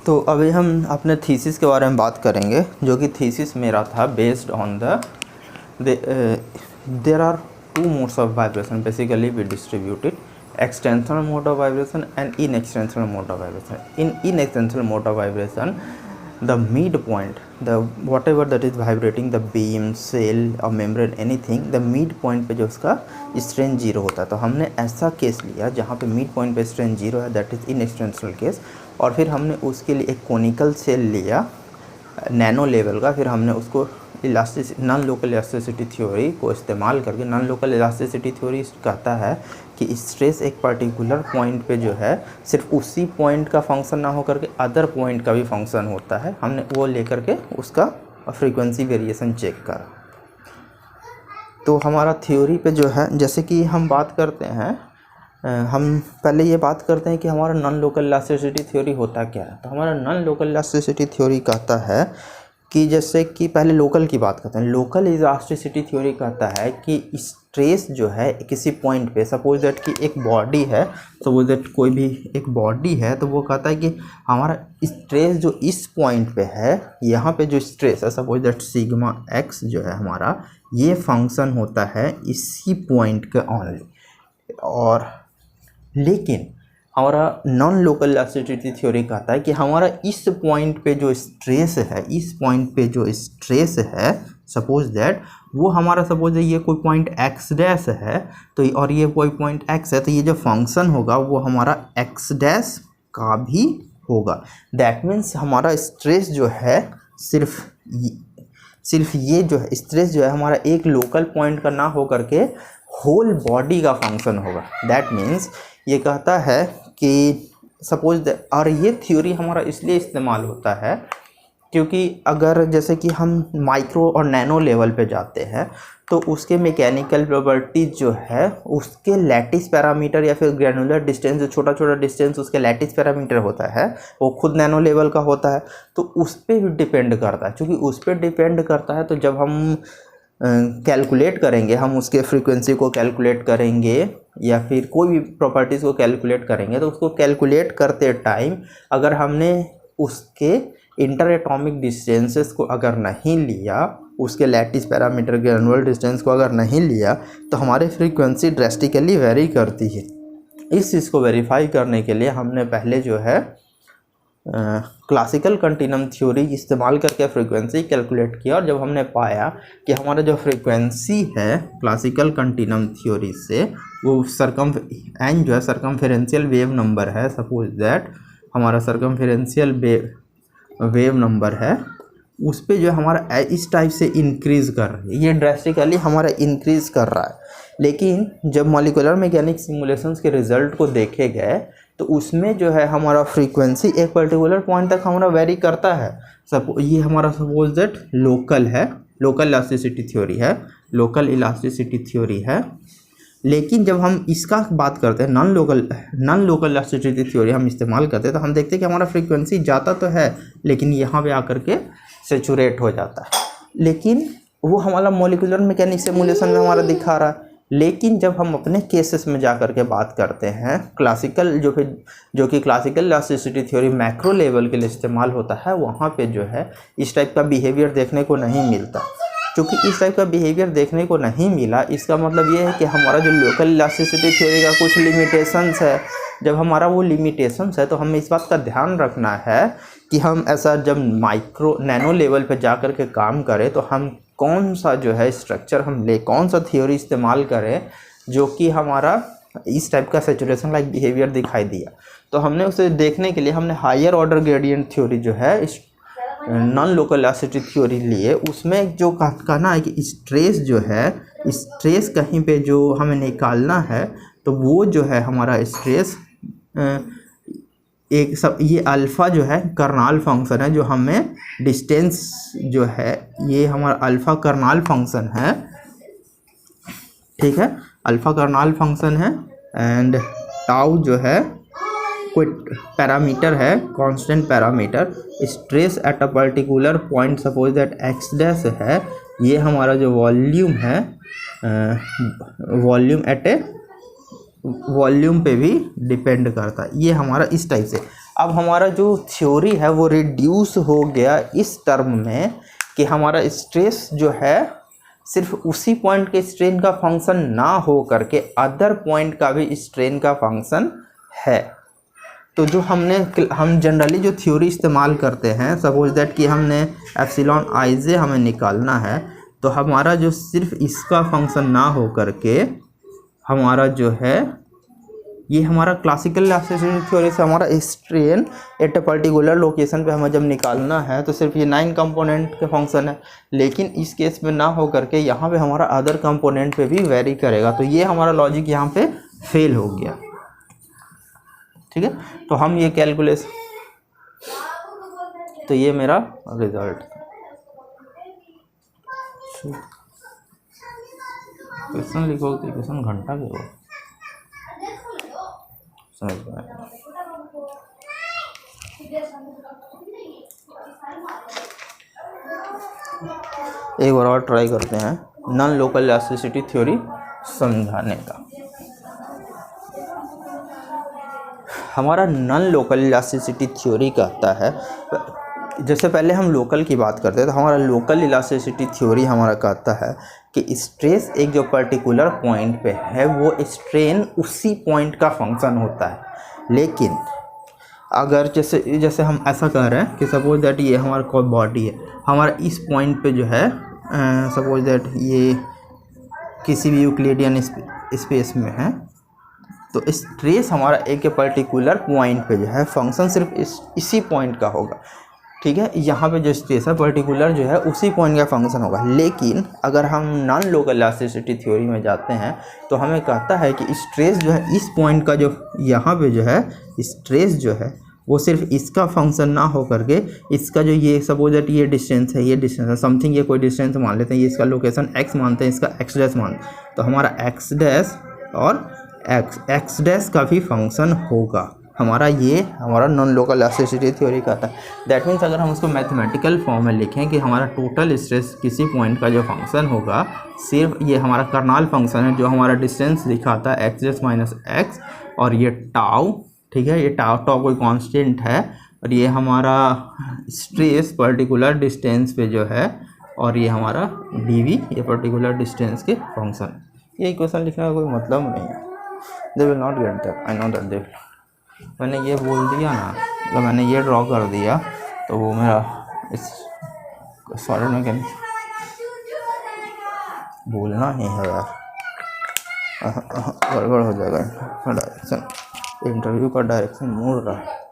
तो अभी हम अपने थीसिस के बारे में बात करेंगे, जो कि थीसिस मेरा था based on there are two modes of vibration basically we distributed extensional mode of vibration and inextensional mode of vibration. In inextensional mode of vibration, the midpoint, the whatever that is vibrating, the beam, cell or membrane, anything, the midpoint पे जो उसका strain zero होता है। तो हमने ऐसा case लिया जहाँ पे मिड पॉइंट पे स्ट्रेन जीरो है, दैट इज़ इनएक्सटेंशनल केस। और फिर हमने उसके लिए एक कोनिकल सेल लिया नैनो लेवल का, फिर हमने उसको नॉन लोकल इलास्टिसिटी थ्योरी को इस्तेमाल करके, नॉन लोकल इलास्टिसिटी थ्योरी कहता है कि स्ट्रेस एक पर्टिकुलर पॉइंट पे जो है सिर्फ उसी पॉइंट का फंक्शन ना हो करके अदर पॉइंट का भी फंक्शन होता है। हमने वो लेकर के उसका फ्रीक्वेंसी वेरिएशन चेक करा। तो हमारा थ्योरी पे जो है, जैसे कि हम बात करते हैं, हम पहले ये बात करते हैं कि हमारा नॉन लोकल इलास्टिसिटी थ्योरी होता क्या है। तो हमारा नॉन लोकल इलास्टिसिटी थ्योरी कहता है कि, जैसे कि पहले लोकल की बात करते हैं, लोकल इलास्टिसिटी थ्योरी कहता है कि स्ट्रेस जो है किसी पॉइंट पे, सपोज दैट कि एक बॉडी है, सपोज दैट कोई भी एक बॉडी है, तो वो कहता है कि हमारा स्ट्रेस जो इस पॉइंट पे है, यहाँ पे जो स्ट्रेस है, सपोज दैट सिग्मा एक्स जो है हमारा, ये फंक्शन होता है इसी पॉइंट का ओनली। और लेकिन हमारा नॉन लोकल इलास्टिसिटी थ्योरी कहता है कि हमारा इस पॉइंट पे जो स्ट्रेस है, इस पॉइंट पे जो स्ट्रेस है, सपोज दैट वो हमारा, सपोज ये कोई पॉइंट एक्स डैश है, तो और ये कोई पॉइंट एक्स है, तो ये जो फंक्शन होगा वो हमारा एक्स डैश का भी होगा। दैट मीन्स हमारा स्ट्रेस जो है सिर्फ ये जो है स्ट्रेस जो है हमारा एक लोकल पॉइंट का ना हो करके होल बॉडी का फंक्शन होगा। दैट मीन्स ये कहता है कि सपोज, और ये थ्योरी हमारा इसलिए इस्तेमाल होता है क्योंकि अगर जैसे कि हम माइक्रो और नैनो लेवल पे जाते हैं तो उसके मैकेनिकल प्रॉपर्टीज जो है, उसके लैटिस पैरामीटर या फिर ग्रैनुलर डिस्टेंस, जो छोटा छोटा डिस्टेंस उसके लैटिस पैरामीटर होता है, वो खुद नैनो लेवल का होता है। तो उस पर भी डिपेंड करता है। क्योंकि उस पर डिपेंड करता है तो जब हम कैलकुलेट करेंगे, हम उसके फ्रीक्वेंसी को कैलकुलेट करेंगे या फिर कोई भी प्रॉपर्टीज़ को कैलकुलेट करेंगे, तो उसको कैलकुलेट करते टाइम अगर हमने उसके इंटर एटॉमिक डिस्टेंसेस को अगर नहीं लिया, उसके लैटिस पैरामीटर ग्रैनुलर डिस्टेंस को अगर नहीं लिया, तो हमारी फ्रीक्वेंसी ड्रेस्टिकली वेरी करती है। इस चीज़ को वेरीफाई करने के लिए हमने पहले जो है क्लासिकल कंटिन्यूम थ्योरी इस्तेमाल करके फ्रीक्वेंसी कैलकुलेट किया। और जब हमने पाया कि हमारा जो फ्रीक्वेंसी है क्लासिकल कंटिन्यूम थ्योरी से, वो एन जो है सर्कमफेरेंशियल वेव नंबर है, सपोज दैट हमारा सर्कमफेरेंशियल वेव नंबर है, उस पे जो हमारा इस टाइप से इंक्रीज़ कर रही है, ये ड्रेस्टिकली हमारा इंक्रीज़ कर रहा है। लेकिन जब मॉलिक्यूलर मैकेनिक्स सिमुलेशंस के रिजल्ट को देखे गए तो उसमें जो है हमारा फ्रीक्वेंसी एक पर्टिकुलर पॉइंट तक हमारा वेरी करता है। ये हमारा सपोज दैट लोकल है, लोकल इलास्टिसिटी थ्योरी है, लोकल इलास्टिसिटी थ्योरी है। लेकिन जब हम इसका बात करते हैं नॉन लोकल इलास्टिसिटी थ्योरी हम इस्तेमाल करते हैं, तो हम देखते हैं कि हमारा फ्रीक्वेंसी जाता तो है लेकिन यहाँ पे आकर के सेचुरेट हो जाता है। लेकिन वो हमारा मॉलिक्यूलर मैकेनिक्स सिमुलेशन में हमारा दिखा रहा है। लेकिन जब हम अपने केसेस में जा कर के बात करते हैं, क्लासिकल जो कि classical elasticity theory macro level के लिए इस्तेमाल होता है, वहाँ पे जो है इस टाइप का बिहेवियर देखने को नहीं मिलता। क्योंकि इस टाइप का बिहेवियर देखने को नहीं मिला, इसका मतलब ये है कि हमारा जो लोकल इलास्टिसिटी थ्योरी का कुछ लिमिटेशंस है। जब हमारा वो लिमिटेशंस है तो हमें इस बात का ध्यान रखना है कि हम ऐसा जब माइक्रो नैनो लेवल पे जा कर के काम करें तो हम कौन सा जो है स्ट्रक्चर हम ले, कौन सा थ्योरी इस्तेमाल करें जो कि हमारा इस टाइप का सैचुरेशन लाइक बिहेवियर दिखाई दिया। तो हमने उसे देखने के लिए हमने हायर ऑर्डर ग्रेडियंट थ्योरी जो है नॉन लोकल इलास्टिसिटी थ्योरी लिए। उसमें जो कहना है कि स्ट्रेस जो है, स्ट्रेस कहीं पे जो हमें निकालना है, तो वो जो है हमारा स्ट्रेस ये अल्फ़ा जो है कर्नाल फंक्शन है, जो हमें डिस्टेंस जो है ये हमारा अल्फ़ा कर्नाल फंक्शन है, ठीक है, अल्फ़ा कर्नाल फंक्शन है। एंड टाउ जो है कोई पैरामीटर है, constant parameter. Stress at a particular point, suppose that x dash है, ये हमारा जो वॉल्यूम है, वॉल्यूम एट ए वॉल्यूम पे भी डिपेंड करता है। ये हमारा इस टाइप से अब हमारा जो थ्योरी है वो रिड्यूस हो गया इस टर्म में कि हमारा स्ट्रेस जो है सिर्फ उसी पॉइंट के स्ट्रेन का फंक्शन ना हो करके अदर पॉइंट का भी स्ट्रेन का फंक्शन है। तो जो हम जनरली जो थ्योरी इस्तेमाल करते हैं, सपोज दैट कि हमने एप्सिलॉन आई जे हमें निकालना है, तो हमारा जो सिर्फ इसका फंक्शन ना हो करके हमारा जो है ये हमारा क्लासिकल इलास्टिसिटी थ्योरी से हमारा strain at a particular location पे हमें जब निकालना है तो सिर्फ ये 9 कंपोनेंट के फंक्शन है, लेकिन इस केस में ना हो करके यहाँ पे हमारा अदर कंपोनेंट पे भी वेरी करेगा। तो ये हमारा लॉजिक यहाँ पे फेल हो गया। ठीक है, तो हम ये कैलकुलेशन, तो ये मेरा रिजल्ट। क्वेश्चन लिखो तो क्वेश्चन घंटा के हो समझ में आएगा। एक बार और ट्राई करते हैं नॉन लोकल इलास्टिसिटी थ्योरी समझाने का। हमारा नॉन लोकल इलास्टिसिटी थ्योरी कहता है, जैसे पहले हम लोकल की बात करते हैं तो हमारा लोकल इलास्टिसिटी थ्योरी हमारा कहता है कि स्ट्रेस एक जो पर्टिकुलर पॉइंट पे है वो स्ट्रेन उसी पॉइंट का फंक्शन होता है। लेकिन अगर जैसे हम ऐसा कह रहे हैं कि सपोज दैट ये हमारा कोई बॉडी है, हमारा इस पॉइंट पे जो है सपोज दैट ये किसी भी यूक्लिडियन स्पेस में है, तो स्ट्रेस हमारा एक पर्टिकुलर पॉइंट पे जो है फंक्शन सिर्फ इसी पॉइंट का होगा। ठीक है, यहाँ पे जो स्ट्रेस है पर्टिकुलर जो है उसी पॉइंट का फंक्शन होगा। लेकिन अगर हम नॉन लोकल इलास्टिसिटी थ्योरी में जाते हैं तो हमें कहता है कि स्ट्रेस जो है इस पॉइंट का जो यहाँ पे जो है स्ट्रेस जो है वो सिर्फ इसका फंक्शन ना हो करके इसका जो ये सपोज दैट ये डिस्टेंस है, ये डिस्टेंस है समथिंग, ये कोई डिस्टेंस मान लेते हैं, ये इसका लोकेशन x मानते हैं, इसका x डैश मानते हैं, तो हमारा x डैश और x डैश का भी फंक्शन होगा। हमारा नॉन लोकल इलास्टिसिटी थ्योरी कहता है। दैट मीन्स अगर हम उसको मैथमेटिकल फॉर्म में लिखें कि हमारा टोटल स्ट्रेस किसी पॉइंट का जो फंक्शन होगा सिर्फ ये हमारा कर्नल फंक्शन है जो हमारा डिस्टेंस दिखाता है x डैश माइनस एक्स, और ये टाउ, ठीक है, ये टाउ कोई कांस्टेंट है, और ये हमारा स्ट्रेस पर्टिकुलर डिस्टेंस पे जो है, और ये हमारा dv ये पर्टिकुलर डिस्टेंस के फंक्शन। ये इक्वेशन लिखने का कोई मतलब नहीं है। They will not get that, I know that they. मैंने ये बोल दिया ना, तो मैंने ये ड्रॉ कर दिया तो वो मेरा इस सॉलिड में क्या बोलना ही है यार, गड़बड़ हो जाएगा। डायरेक्शन इंटरव्यू का डायरेक्शन मोड़ रहा है।